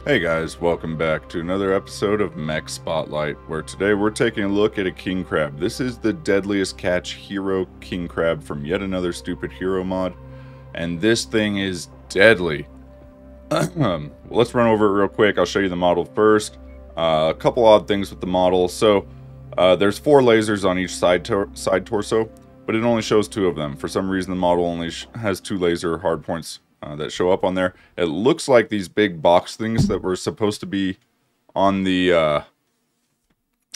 Hey guys, welcome back to another episode of Mech Spotlight, where today we're taking a look at a king crab. This is the Deadliest catch hero king crab from yet another stupid hero mod, and this thing is deadly. Let's run over it real quick. I'll show you the model first. A couple odd things with the model. So there's 4 lasers on each side torso, but it only shows 2 of them. For some reason the model only has 2 laser hardpoints that show up on there. It looks like these big box things that were supposed to be on the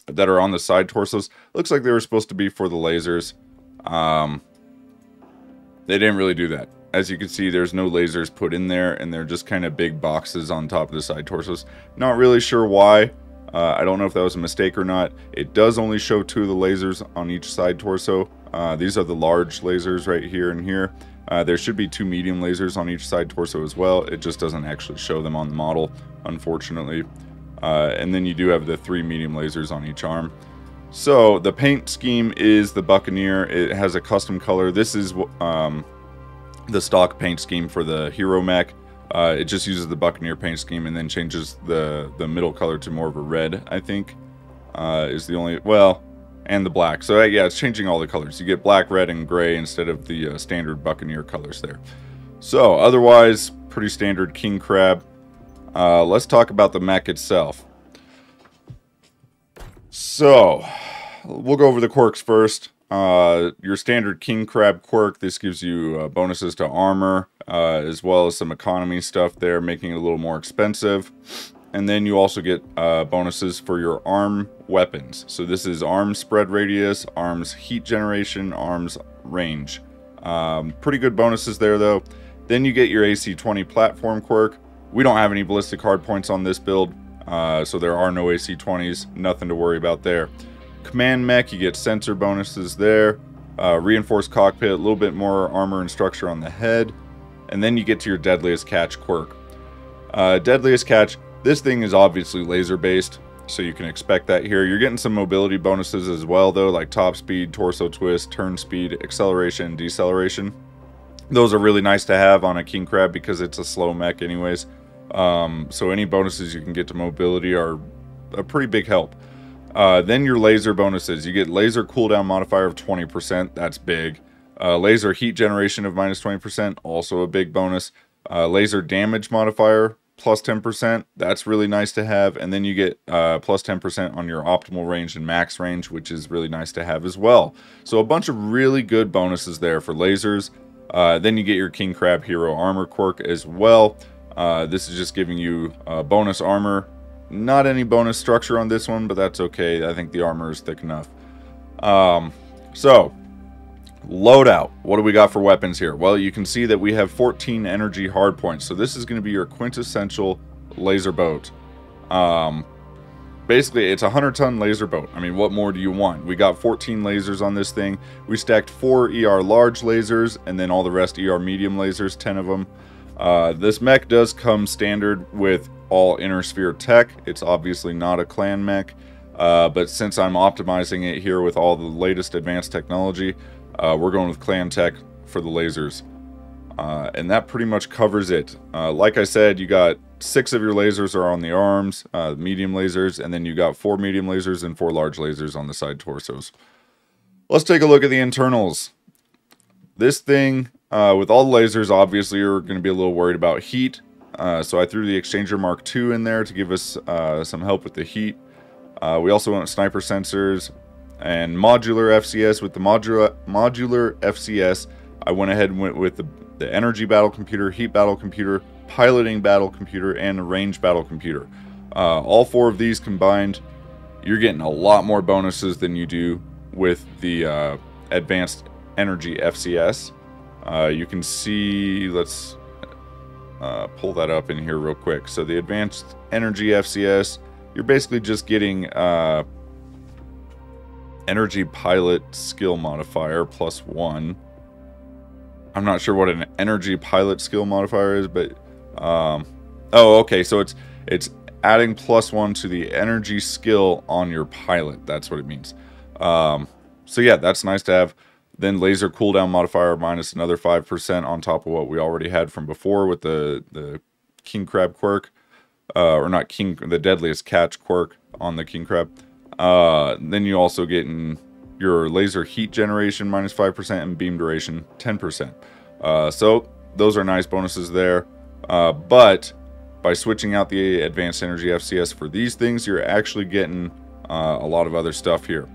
that are on the side torsos. Looks like they were supposed to be for the lasers. They didn't really do that. As you can see, there's no lasers put in there, and they're just kind of big boxes on top of the side torsos. Not really sure why. I don't know if that was a mistake or not. It does only show 2 of the lasers on each side torso. These are the large lasers right here and here. There should be 2 medium lasers on each side torso as well. It just doesn't actually show them on the model, unfortunately. And then you do have the 3 medium lasers on each arm. So the paint scheme is the Buccaneer. It has a custom color. This is the stock paint scheme for the hero mech. It just uses the Buccaneer paint scheme and then changes the middle color to more of a red, I think. Is the only... well... and the black. So yeah, it's changing all the colors. You get black, red, and gray instead of the standard Buccaneer colors there. So otherwise, pretty standard king crab. Let's talk about the mech itself. So we'll go over the quirks first. Your standard king crab quirk. This gives you bonuses to armor, as well as some economy stuff there, making it a little more expensive. And then you also get bonuses for your arm weapons. So this is arms spread radius, arms heat generation, arms range. Pretty good bonuses there though. Then you get your AC-20 platform quirk. We don't have any ballistic hardpoints on this build, so there are no AC-20s. Nothing to worry about there. Command mech, you get sensor bonuses there. Reinforced cockpit, a little bit more armor and structure on the head. And then you get to your Deadliest catch quirk. Deadliest catch. This thing is obviously laser based, so you can expect that here. You're getting some mobility bonuses as well though, like top speed, torso twist, turn speed, acceleration, and deceleration. Those are really nice to have on a king crab because it's a slow mech anyways. So any bonuses you can get to mobility are a pretty big help. Then your laser bonuses. You get laser cooldown modifier of 20%, that's big. Laser heat generation of minus 20%, also a big bonus. Laser damage modifier, plus 10%, that's really nice to have. And then you get plus 10% on your optimal range and max range, which is really nice to have as well. So a bunch of really good bonuses there for lasers. Then you get your king crab hero armor quirk as well. This is just giving you bonus armor. Not any bonus structure on this one, but that's okay. I think the armor is thick enough. So loadout. What do we got for weapons here? Well, you can see that we have 14 energy hardpoints. So this is going to be your quintessential laser boat. Basically, it's a 100-ton laser boat. I mean, what more do you want? We got 14 lasers on this thing. We stacked 4 ER large lasers, and then all the rest ER medium lasers, 10 of them. This mech does come standard with all inner sphere tech. It's obviously not a clan mech, but since I'm optimizing it here with all the latest advanced technology, we're going with clan tech for the lasers. And that pretty much covers it. Like I said, you got 6 of your lasers are on the arms, medium lasers, and then you got 4 medium lasers and 4 large lasers on the side torsos. Let's take a look at the internals. This thing, with all the lasers, obviously you're going to be a little worried about heat. So I threw the Exchanger Mark II in there to give us some help with the heat. We also went with sniper sensors and modular FCS. With the modular FCS, I went ahead and went with the energy battle computer, heat battle computer, piloting battle computer, and a range battle computer. All 4 of these combined, you're getting a lot more bonuses than you do with the advanced energy FCS. You can see, let's pull that up in here real quick. So the advanced energy FCS, you're basically just getting energy pilot skill modifier plus 1. I'm not sure what an energy pilot skill modifier is, but oh, okay, so it's adding plus 1 to the energy skill on your pilot. That's what it means. So yeah, that's nice to have. Then laser cooldown modifier minus another 5% on top of what we already had from before with the king crab quirk. or not king, the Deadliest catch quirk on the king crab. Then you also get in your laser heat generation -5% and beam duration 10%. So those are nice bonuses there. But by switching out the advanced energy FCS for these things, you're actually getting a lot of other stuff here.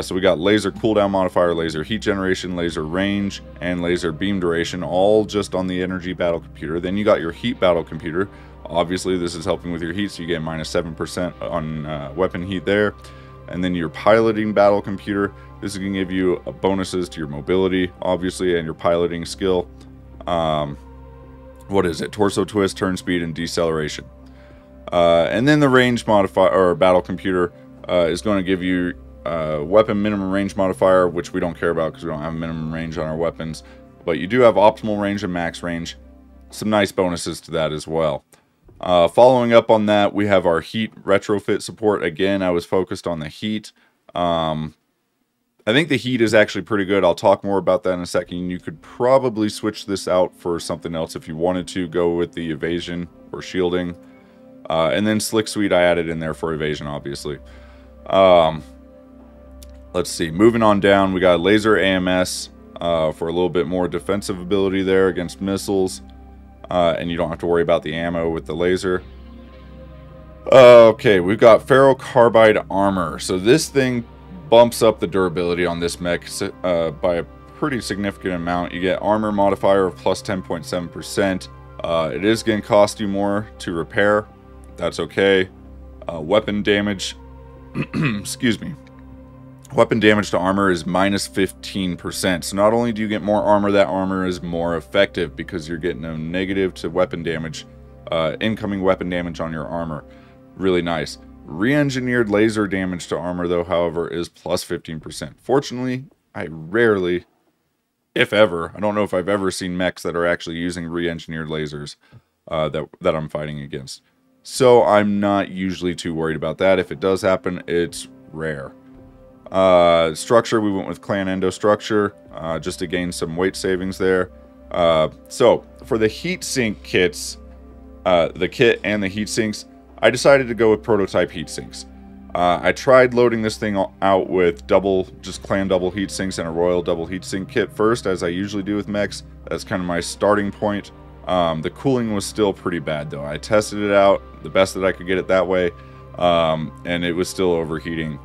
So we got laser cooldown modifier, laser heat generation, laser range, and laser beam duration, all just on the energy battle computer. Then you got your heat battle computer. Obviously, this is helping with your heat, so you get -7% on weapon heat there. And then your piloting battle computer. This is going to give you bonuses to your mobility, obviously, and your piloting skill. What is it? Torso twist, turn speed, and deceleration. And then the range modifier, or battle computer, is going to give you weapon minimum range modifier, which we don't care about because we don't have minimum range on our weapons. But you do have optimal range and max range. Some nice bonuses to that as well. Following up on that, we have our heat retrofit support. Again, I was focused on the heat. I think the heat is actually pretty good. I'll talk more about that in a second. You could probably switch this out for something else if you wanted to. Go with the evasion or shielding. And then Slick Sweet I added in there for evasion, obviously. Let's see. Moving on down, we got laser AMS for a little bit more defensive ability there against missiles. And you don't have to worry about the ammo with the laser. Okay, we've got ferrocarbide armor. So this thing bumps up the durability on this mech by a pretty significant amount. You get armor modifier of plus 10.7%. It is going to cost you more to repair. That's okay. Weapon damage, excuse me. Weapon damage to armor is -15%. So not only do you get more armor, that armor is more effective because you're getting a negative to weapon damage, incoming weapon damage on your armor. Really nice. Re-engineered laser damage to armor, though, however, is plus 15%. Fortunately, I rarely, if ever, I don't know if I've ever seen mechs that are actually using re-engineered lasers that I'm fighting against. So I'm not usually too worried about that. If it does happen, it's rare. Structure, we went with clan endo structure just to gain some weight savings there. So for the heat sink kits, the kit and the heat sinks, I decided to go with prototype heat sinks. I tried loading this thing out with just clan double heat sinks and a royal double heat sink kit first, as I usually do with mechs. That's kind of my starting point. The cooling was still pretty bad though. I tested it out the best that I could get it that way, and it was still overheating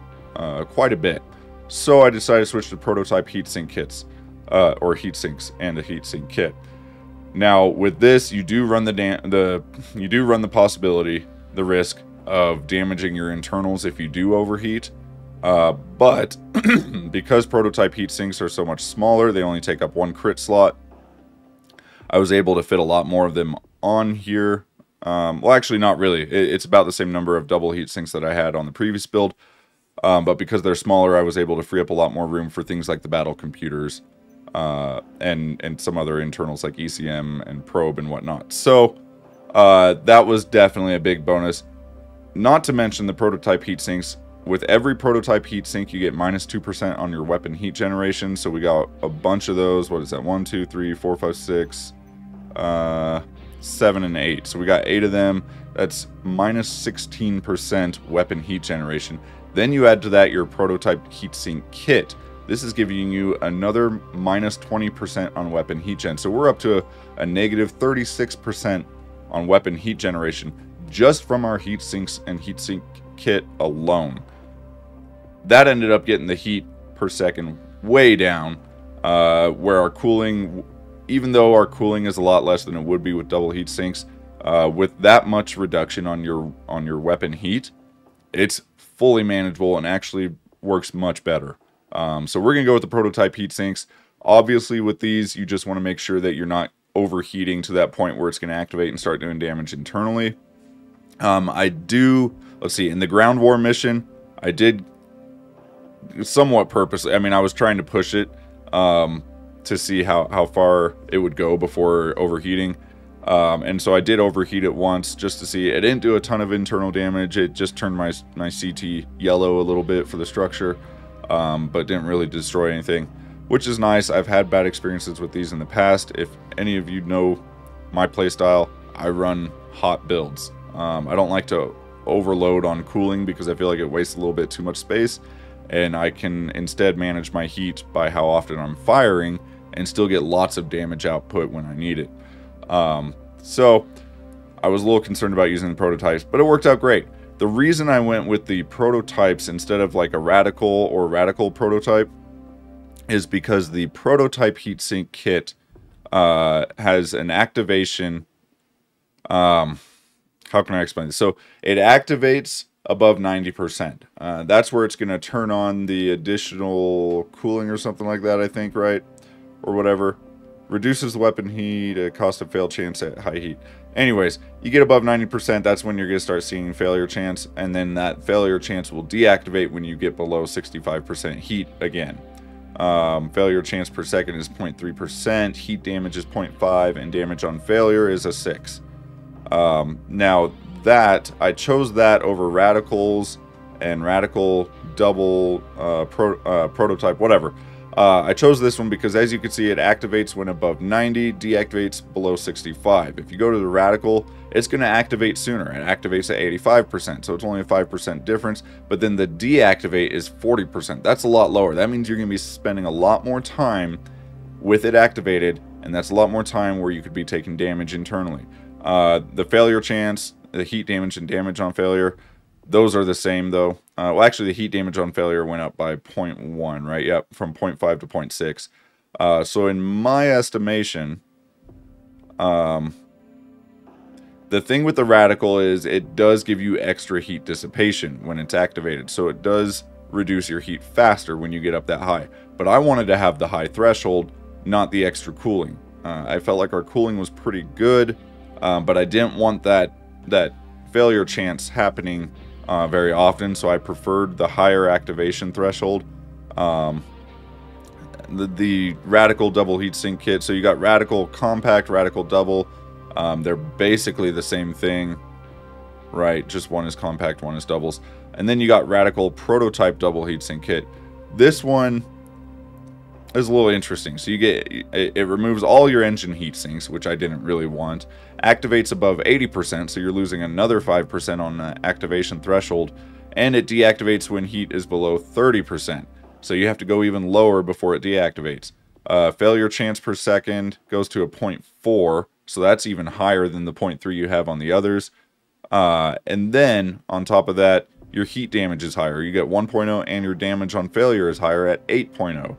quite a bit. So I decided to switch to prototype heatsink kits, or heat sinks and a heatsink kit. Now with this, you do run the possibility, the risk of damaging your internals if you do overheat. But because prototype heat sinks are so much smaller, they only take up 1 crit slot. I was able to fit a lot more of them on here. Well, actually, not really. It's about the same number of double heat sinks that I had on the previous build. But because they're smaller, I was able to free up a lot more room for things like the battle computers and some other internals like ECM and probe and whatnot. So that was definitely a big bonus. Not to mention the prototype heat sinks. With every prototype heat sink, you get -2% on your weapon heat generation. So we got a bunch of those. What is that? 1, 2, 3, 4, 5, 6, 7, and 8. So we got 8 of them. That's -16% weapon heat generation. Then you add to that your prototype heatsink kit. This is giving you another -20% on weapon heat gen. So we're up to a -36% on weapon heat generation just from our heat sinks and heatsink kit alone. That ended up getting the heat per second way down, where our cooling, even though our cooling is a lot less than it would be with double heat sinks, with that much reduction on your weapon heat, it's fully manageable and actually works much better. So we're gonna go with the prototype heat sinks. Obviously with these, you just want to make sure that you're not overheating to that point where it's going to activate and start doing damage internally. Let's see, in the Groundwar mission, I did somewhat purposely, I mean, I was trying to push it to see how far it would go before overheating. And so I did overheat it once just to see. It didn't do a ton of internal damage. It just turned my CT yellow a little bit for the structure, but didn't really destroy anything, which is nice. I've had bad experiences with these in the past. If any of you know my playstyle, I run hot builds. I don't like to overload on cooling because I feel like it wastes a little bit too much space, and I can instead manage my heat by how often I'm firing and still get lots of damage output when I need it. So I was a little concerned about using the prototypes, but it worked out great. The reason I went with the prototypes instead of like a radical or radical prototype is because the prototype heatsink kit has an activation. How can I explain this? So it activates above 90%. That's where it's going to turn on the additional cooling or something like that, I think, right? Or whatever. Reduces the weapon heat, a cost of fail chance at high heat. Anyways, you get above 90%, that's when you're going to start seeing failure chance, and then that failure chance will deactivate when you get below 65% heat again. Failure chance per second is 0.3%, heat damage is 0.5, and damage on failure is a 6. Now that, I chose that over radicals and radical double prototype, whatever. I chose this one because, as you can see, it activates when above 90, deactivates below 65. If you go to the radical, it's going to activate sooner. It activates at 85%, so it's only a 5% difference. But then the deactivate is 40%. That's a lot lower. That means you're going to be spending a lot more time with it activated, and that's a lot more time where you could be taking damage internally. The failure chance, the heat damage and damage on failure, those are the same though. Well, actually, the heat damage on failure went up by 0.1, right? Yep, from 0.5 to 0.6. So in my estimation, the thing with the radical is it does give you extra heat dissipation when it's activated. So it does reduce your heat faster when you get up that high. But I wanted to have the high threshold, not the extra cooling. I felt like our cooling was pretty good, but I didn't want that failure chance happening very often, so I preferred the higher activation threshold. The radical double heatsink kit, so you got radical compact, radical double. They're basically the same thing, right? Just one is compact, one is doubles. And then you got radical prototype double heatsink kit. This one is a little interesting. So you get, it removes all your engine heat sinks, which I didn't really want. Activates above 80%, so you're losing another 5% on the activation threshold. And it deactivates when heat is below 30%. So you have to go even lower before it deactivates. Failure chance per second goes to a 0.4, so that's even higher than the 0.3 you have on the others. And then, on top of that, your heat damage is higher. You get 1.0, and your damage on failure is higher at 8.0.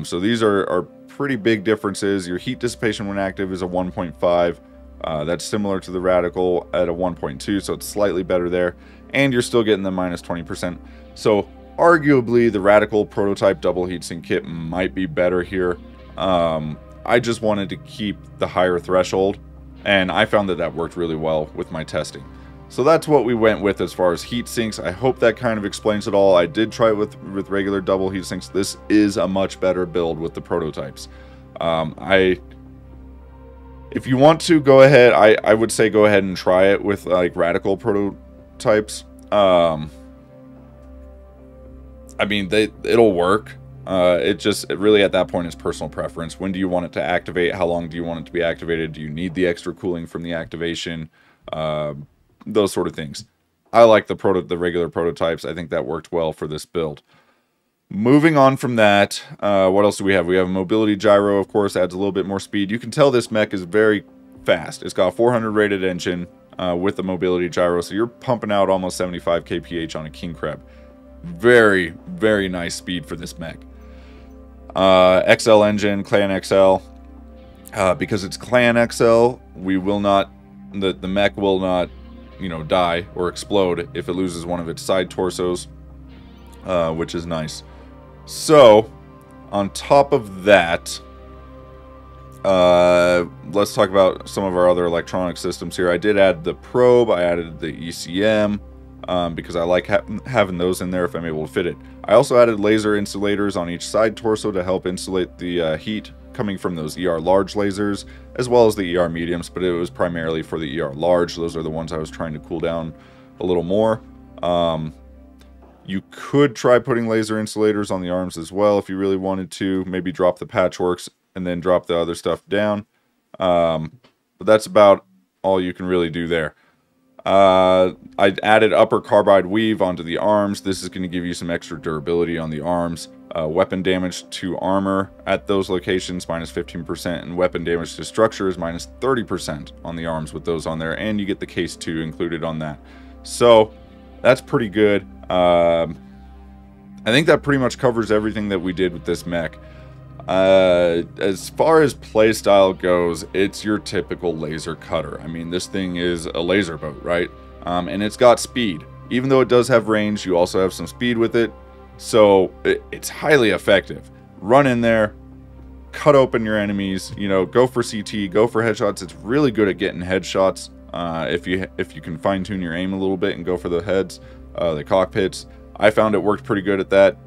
So these are pretty big differences. Your heat dissipation when active is a 1.5. That's similar to the radical at a 1.2, so it's slightly better there. And you're still getting the minus 20%. So arguably the radical prototype double heatsink kit might be better here. I just wanted to keep the higher threshold, and I found that that worked really well with my testing. So that's what we went with as far as heat sinks. I hope that kind of explains it all. I did try it with regular double heat sinks. This is a much better build with the prototypes. If you want to go ahead, I would say go ahead and try it with like radical prototypes. I mean, it'll work. It really at that point is personal preference. When do you want it to activate? How long do you want it to be activated? Do you need the extra cooling from the activation? Those sort of things. I like the regular prototypes. I think that worked well for this build. Moving on from that, what else do we have? We have a mobility gyro, of course, adds a little bit more speed. You can tell this mech is very fast. It's got a 400 rated engine with the mobility gyro, so you're pumping out almost 75 kph on a king crab. Very, very nice speed for this mech. XL engine, Clan XL. Because it's Clan XL, we will not, the mech will not, you know, die or explode if it loses one of its side torsos, which is nice. So, on top of that, let's talk about some of our other electronic systems here. I did add the probe, I added the ECM, because I like having those in there if I'm able to fit it. I also added laser insulators on each side torso to help insulate the heat coming from those ER large lasers, as well as the ER mediums, but it was primarily for the ER large. Those are the ones I was trying to cool down a little more. You could try putting laser insulators on the arms as well if you really wanted to. Maybe drop the patchworks and then drop the other stuff down. But that's about all you can really do there. I added upper carbide weave onto the arms. This is going to give you some extra durability on the arms. Weapon damage to armor at those locations minus 15%, and weapon damage to structures minus 30% on the arms with those on there, and you get the case 2 included on that. So that's pretty good. I think that pretty much covers everything that we did with this mech. As far as playstyle goes, it's your typical laser cutter. I mean, this thing is a laser boat, right? And it's got speed. Even though it does have range, you also have some speed with it. So it's highly effective. Run in there, cut open your enemies, you know, go for CT, go for headshots. It's really good at getting headshots. If you can fine tune your aim a little bit and go for the heads, the cockpits. I found it worked pretty good at that.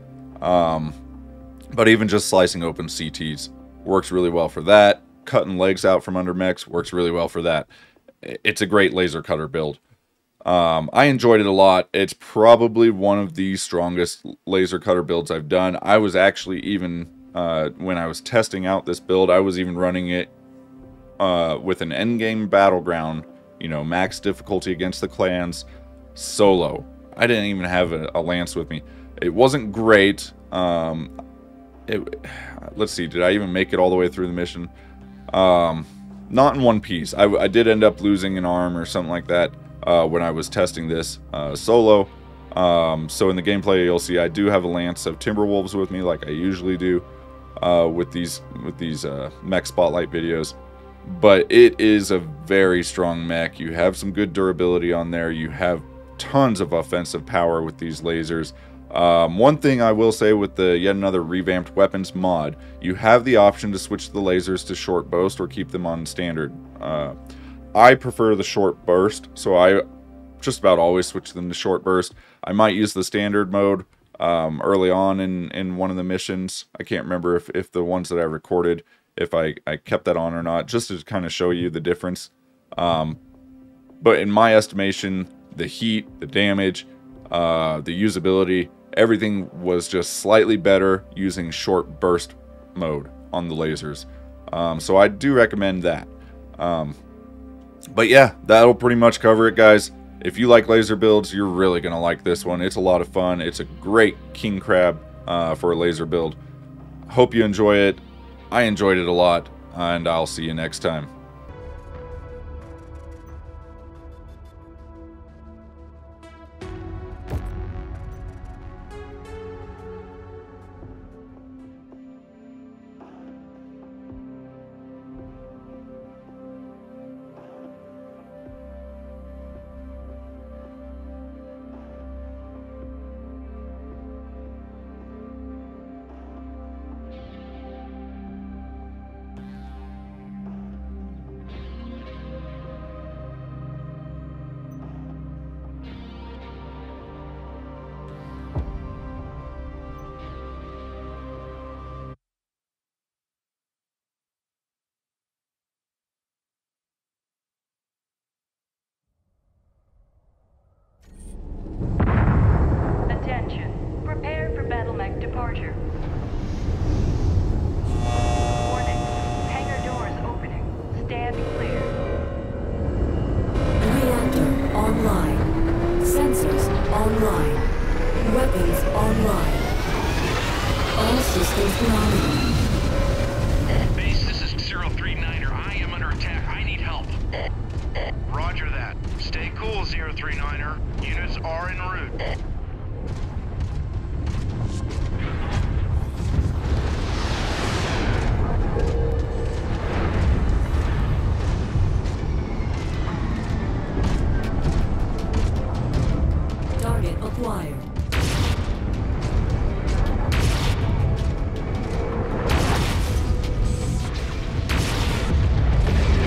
But even just slicing open CTs works really well for that. Cutting legs out from under mechs works really well for that. It's a great laser cutter build. I enjoyed it a lot. It's probably one of the strongest laser cutter builds I've done. I was actually even, when I was testing out this build, I was even running it with an Endgame Battleground, you know, max difficulty against the clans, solo. I didn't even have a lance with me. It wasn't great. Let's see, did I even make it all the way through the mission? Not in one piece. I did end up losing an arm or something like that when I was testing this solo. So in the gameplay, you'll see I do have a lance of Timberwolves with me, like I usually do with these mech spotlight videos. But it is a very strong mech. You have some good durability on there. You have tons of offensive power with these lasers. One thing I will say with the yet another revamped weapons mod, you have the option to switch the lasers to short burst or keep them on standard. I prefer the short burst, so I just about always switch them to short burst. I might use the standard mode early on in one of the missions. I can't remember if the ones that I recorded, if I kept that on or not, just to kind of show you the difference. But in my estimation, the heat, the damage, the usability, everything was just slightly better using short burst mode on the lasers. So I do recommend that. But yeah, that'll pretty much cover it, guys. If you like laser builds, you're really going to like this one. It's a lot of fun. It's a great king crab for a laser build. Hope you enjoy it. I enjoyed it a lot, and I'll see you next time. Departure. Warning. Hangar doors opening. Stand clear. Reactor online. Sensors online. Weapons online. All systems nominal. Base, this is 039er. I am under attack. I need help. Roger that. Stay cool, 039er. Units are en route. Target acquired.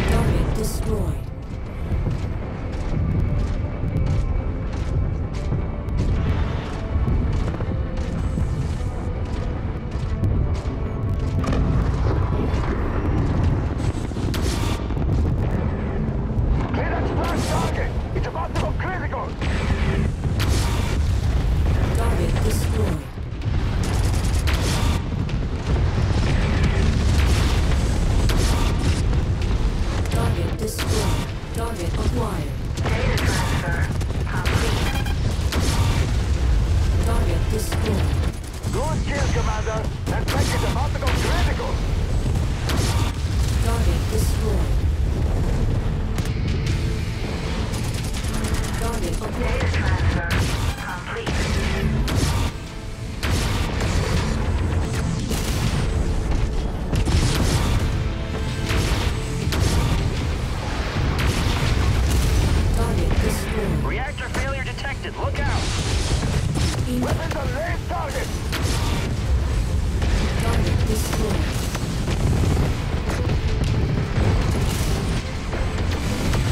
Target destroyed. Target acquired. Data transfer complete. Target destroyed. Reactor failure detected. Look out! Weapons on main target! Target destroyed.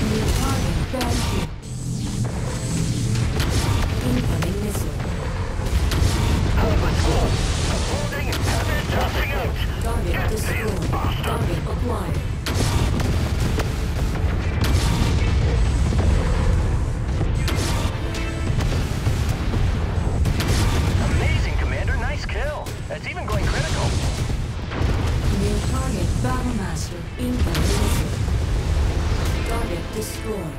New target banshee. Incoming missile. Holding heavy tossing out! Target destroyed. Target acquired. Amazing, Commander. Nice kill. It's even going critical. New target battlemaster. Incoming missile. Target destroyed.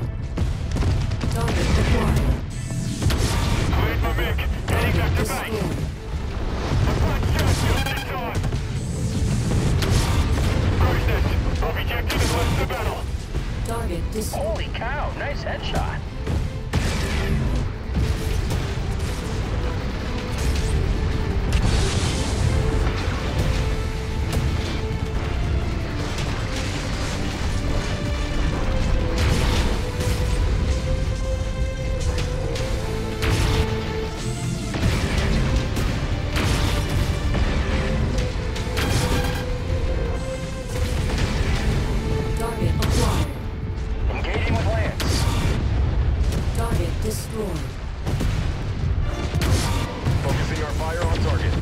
Target acquired. Wait for Mech. Heading back to base. Destroyed. Objective is left to battle. Target destroyed. Holy cow, nice headshot. Target acquired. Engaging with Lance. Target destroyed. Focusing our fire on target.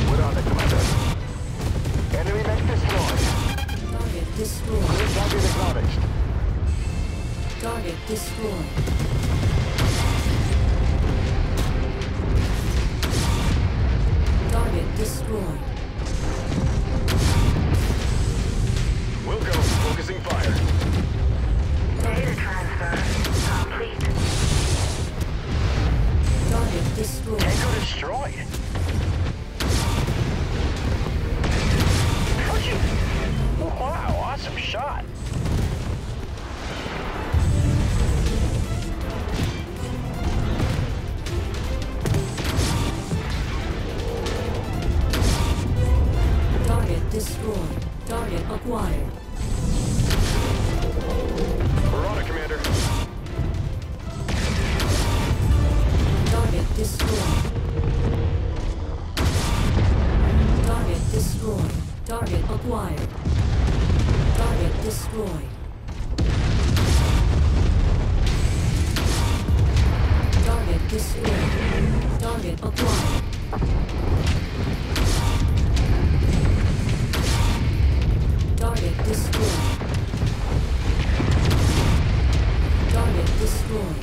We're on it, Commander. Enemy mech destroyed. Target destroyed. Target acknowledged. Target destroyed. Target destroyed. We'll go. Focusing fire. Data transfer complete. Target destroyed. Tango destroyed. Crushing. Wow, awesome shot. Target destroyed. Target acquired. We're on it, Commander. Target destroyed. Target destroyed. Target acquired. Target destroyed. Target destroyed. Target acquired. Target destroyed. Target destroyed.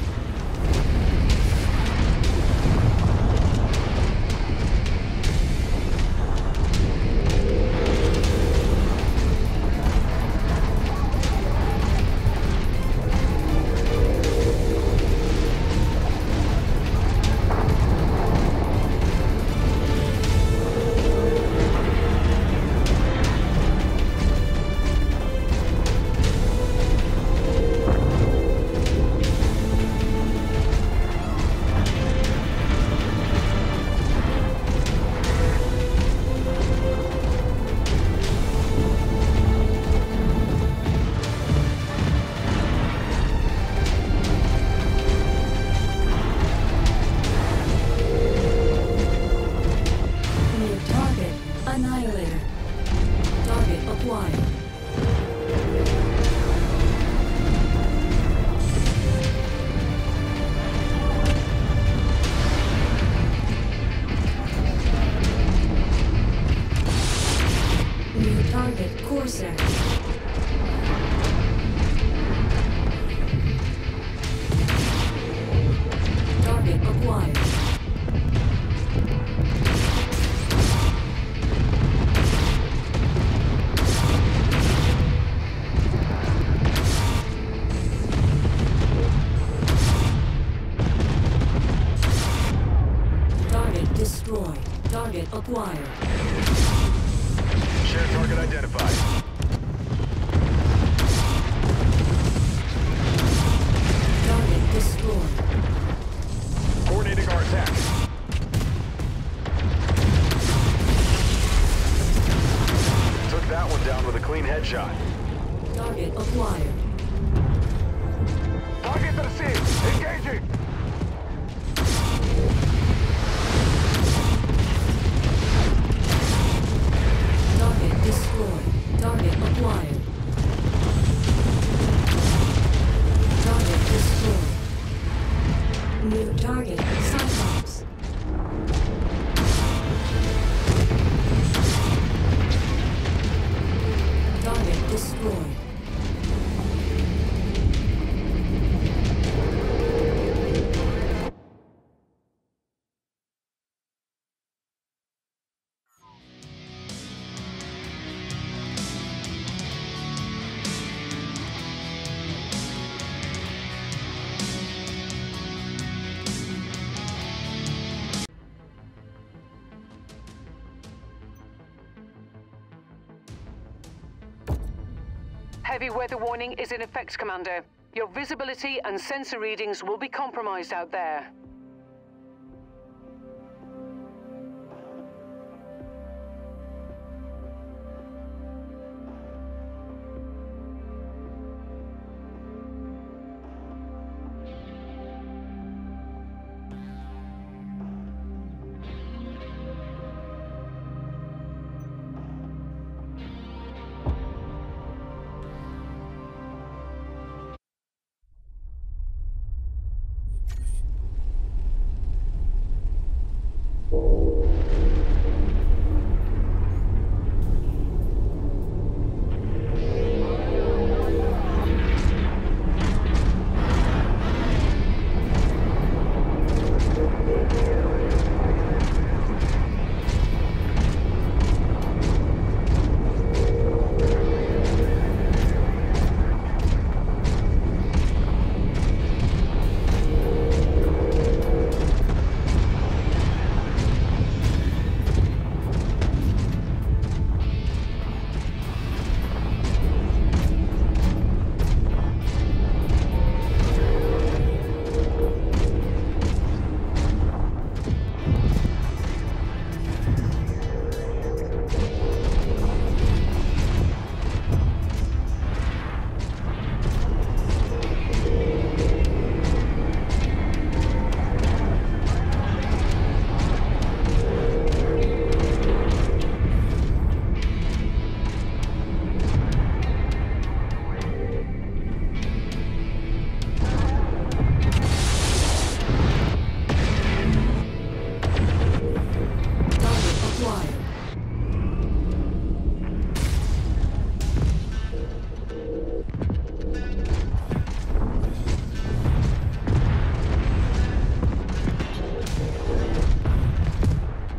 New target annihilator. Target acquired. New target Corsair. Target acquired. Target destroyed. destroyed. Target acquired. Share target identified. Target destroyed. Coordinating our attack. Took that one down with a clean headshot. Target acquired. Target to the sea! Engaging! Target destroyed. Target acquired. Target destroyed. New target, Cyclops. Target destroyed. Heavy weather warning is in effect, Commander. Your visibility and sensor readings will be compromised out there.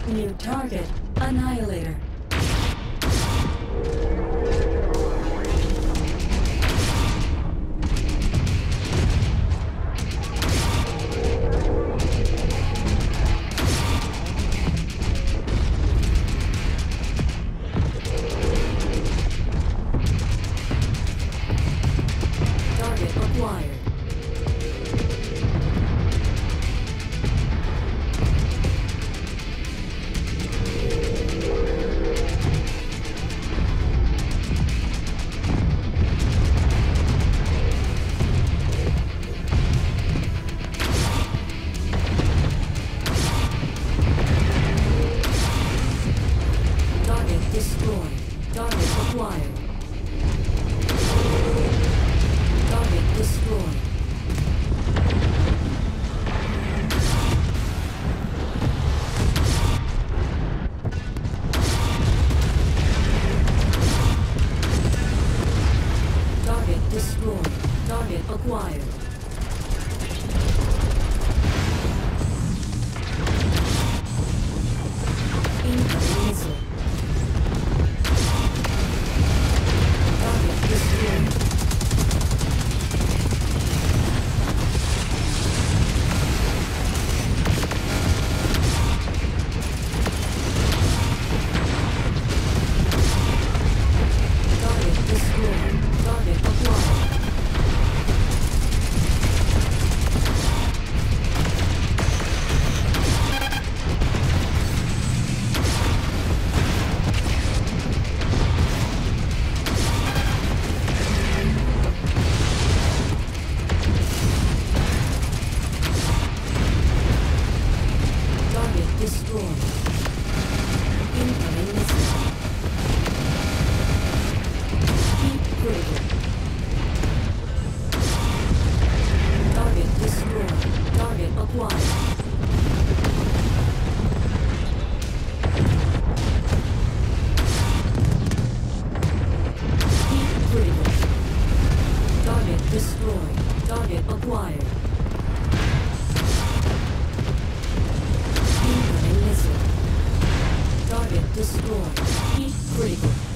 New target, Annihilator. Target acquired. destroyed. Heat critical.